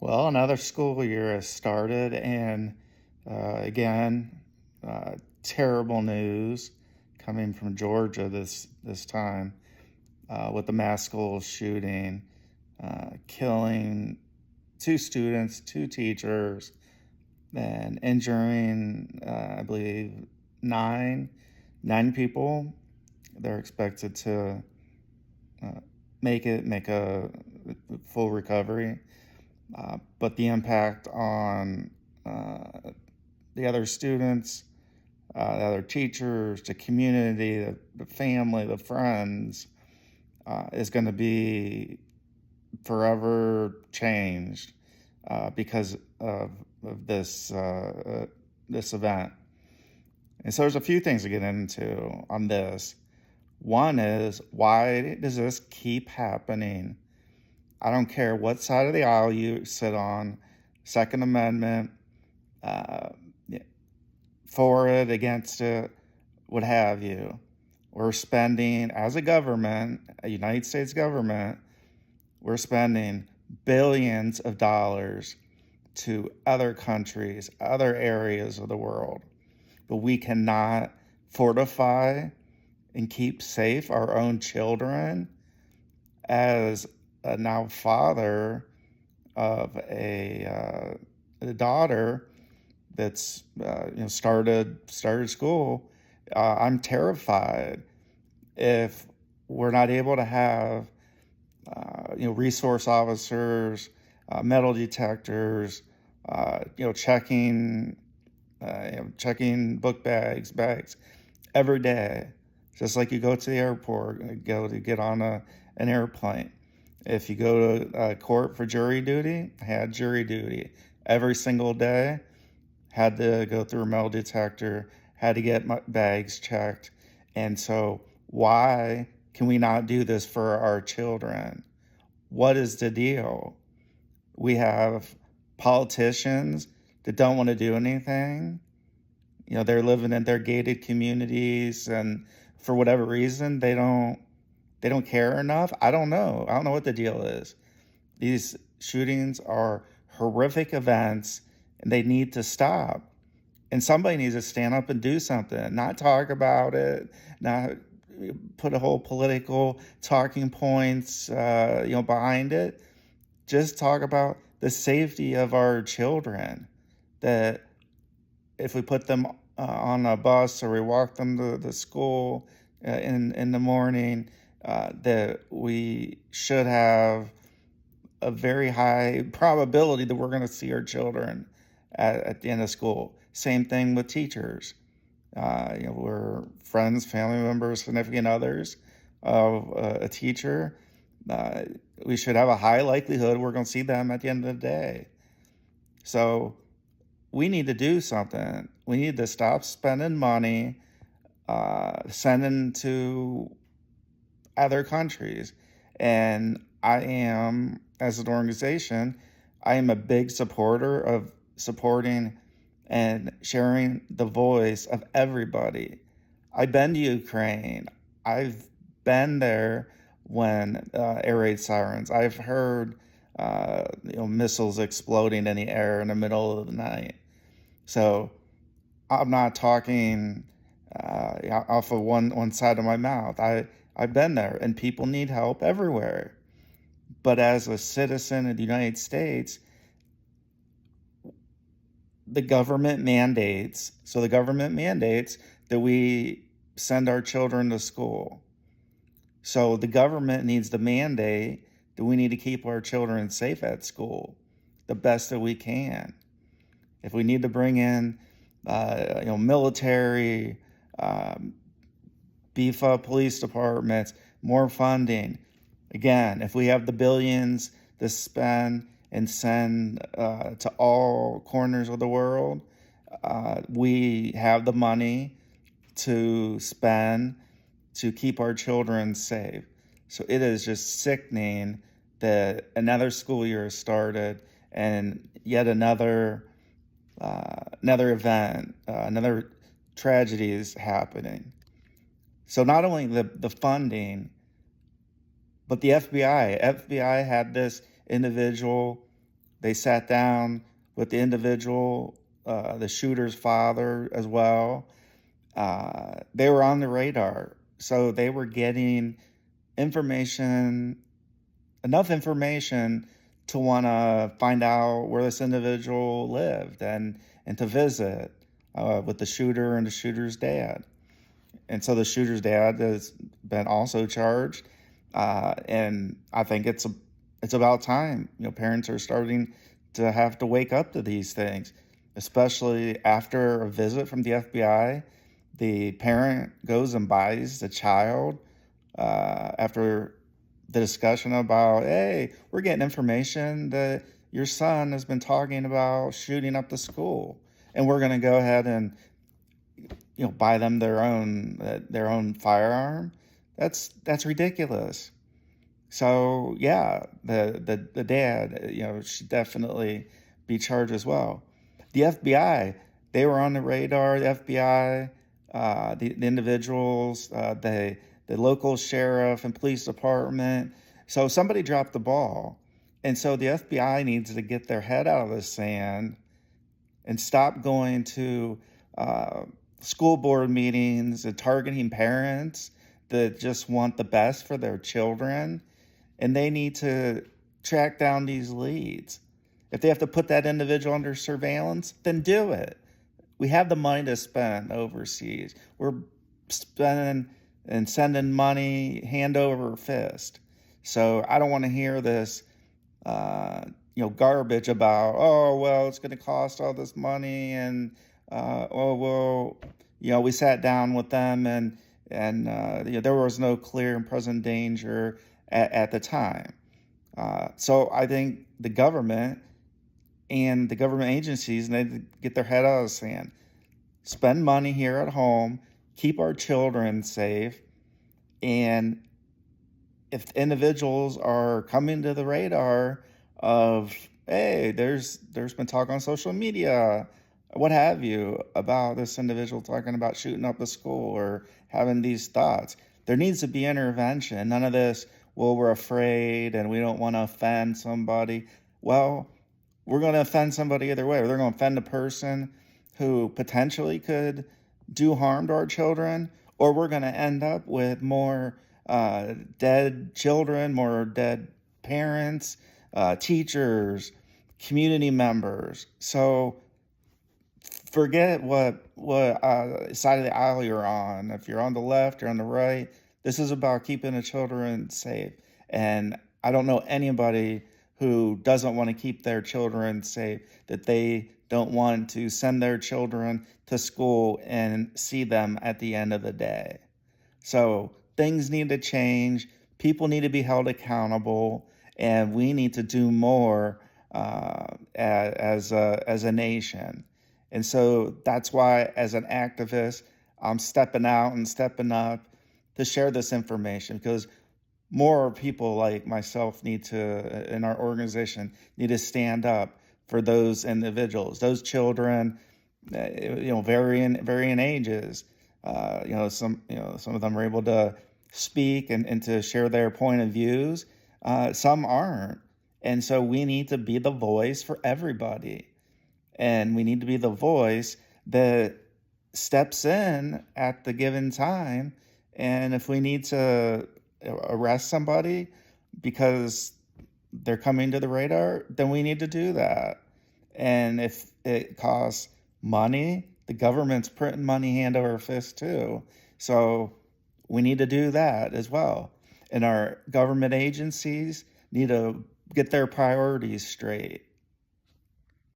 Well, another school year has started, and again, terrible news coming from Georgia this time with the mass school shooting, killing two students, two teachers, and injuring, I believe, nine nine people. They're expected to uh, make a full recovery. But the impact on the other students, the other teachers, the community, the family, the friends is going to be forever changed because of this event. And so there's a few things to get into on this. One is, why does this keep happening? I don't care what side of the aisle you sit on, Second Amendment, uh, for it, against it, what have you. We're spending, as a government, a United States government, we're spending billions of dollars to other countries, other areas of the world. But we cannot fortify and keep safe our own children. As a now father of a daughter that's started school, I'm terrified if we're not able to have resource officers, metal detectors, checking checking book bags every day, just like you go to the airport, go to get on an airplane. If you go to court for jury duty, I had jury duty every single day, had to go through a metal detector, had to get my bags checked. And so, why can we not do this for our children? What is the deal? We have politicians that don't want to do anything. They're living in their gated communities, and for whatever reason, they don't care enough. I don't know what the deal is. These shootings are horrific events, and they need to stop. And somebody needs to stand up and do something, not talk about it, not put a whole political talking points, behind it. Just talk about the safety of our children. That if we put them on a bus or we walk them to the school in the morning, that we should have a very high probability that we're going to see our children at the end of school. Same thing with teachers. We're friends, family members, significant others of a teacher. Uh, we should have a high likelihood we're going to see them at the end of the day. So we need to do something. We need to stop spending money sending to other countries. And I am, as an organization, I am a big supporter of supporting and sharing the voice of everybody. I've been to Ukraine. I've been there when air raid sirens. I've heard missiles exploding in the air in the middle of the night. So I'm not talking off of one side of my mouth. I've been there, and people need help everywhere. But as a citizen of the United States, the government mandates. So the government mandates that we send our children to school. So the government needs to mandate that we need to keep our children safe at school the best that we can. If we need to bring in, military, um, beef up police departments, more funding. Again, if we have the billions to spend and send to all corners of the world, we have the money to spend to keep our children safe. So it is just sickening that another school year has started and yet another event, another tragedy is happening. So not only the funding, but the FBI had this individual They sat down with the individual, the shooter's father as well. They were on the radar. So they were getting information, enough information to want to find out where this individual lived and to visit with the shooter and the shooter's dad. And so the shooter's dad has been also charged. And I think it's about time. Parents are starting to have to wake up to these things, especially after a visit from the FBI. The parent goes and buys the child after the discussion about, hey, we're getting information that your son has been talking about shooting up the school, and we're going to go ahead and buy them their own firearm. That's ridiculous. So yeah, the dad, should definitely be charged as well. The FBI, they were on the radar. The FBI, the individuals, the local sheriff and police department. So somebody dropped the ball, and so the FBI needs to get their head out of the sand and stop going to school board meetings and targeting parents that just want the best for their children. And they need to track down these leads. If they have to put that individual under surveillance, then do it. We have the money to spend overseas. We're spending and sending money hand over fist. So I don't want to hear this, garbage about, oh, well, it's going to cost all this money, and oh, well, we sat down with them, and there was no clear and present danger at the time. So I think the government and the government agencies need to get their head out of the sand, spend money here at home, keep our children safe, and if individuals are coming to the radar of, hey, there's been talk on social media, what have you, about this individual talking about shooting up a school or having these thoughts, there needs to be intervention. None of this, well, we're afraid and we don't want to offend somebody. Well, we're going to offend somebody either way. They're going to offend a person who potentially could do harm to our children, or we're going to end up with more dead children, more dead parents, teachers, community members. So forget what side of the aisle you're on. If you're on the left or on the right, this is about keeping the children safe. And I don't know anybody who doesn't want to keep their children safe, that they don't want to send their children to school and see them at the end of the day. So things need to change. People need to be held accountable, and we need to do more as a nation. And so that's why, as an activist, I'm stepping out and stepping up to share this information, because more people like myself need to, in our organization, need to stand up for those individuals, those children, varying ages. Some of them are able to speak and to share their point of views. Some aren't. And so we need to be the voice for everybody. And we need to be the voice that steps in at the given time. And if we need to arrest somebody because they're coming to the radar, then we need to do that. And if it costs money, the government's printing money hand over fist too. So we need to do that as well. And our government agencies need to get their priorities straight.